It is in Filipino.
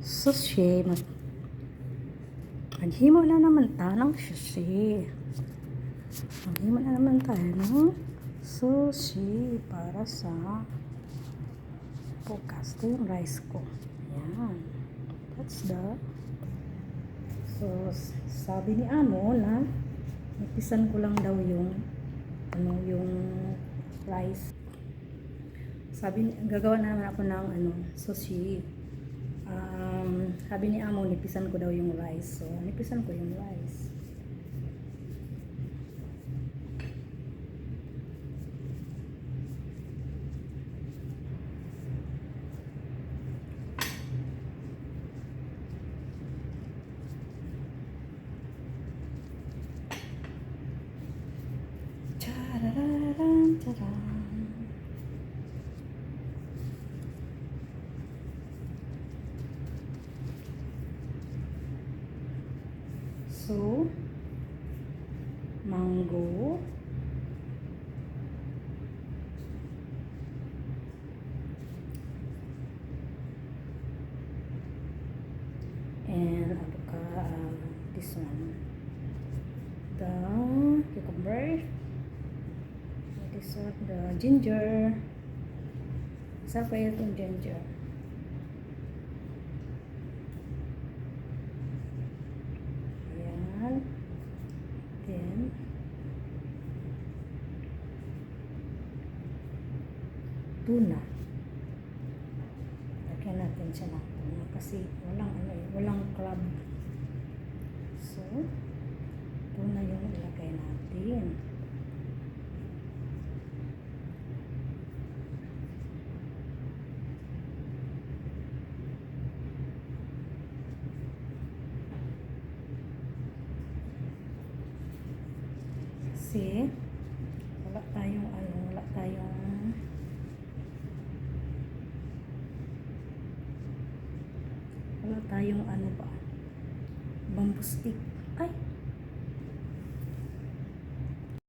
Sushi. Maghimo na naman tayo ng sushi. Maghimo na naman tayo ng sushi para sa bukas. Ito yung rice ko. Ayan. That's the so, sabi ni Amo na napisan ko lang daw yung yung rice. Sabi, gagawa na naman ako ng sushi. Sabi ni Amo, nipisan ko daw yung rice. So, nipisan ko yung rice. Charararan, charan. So, mango, and this one, the cucumber, this one, the ginger. Sarap kaya itong ginger. Then, tuna. Lagyan natin siya ng tuna kasi walang crab. So, tuna yung ilagay natin. Kasi wala tayong bamboo stick. Ay,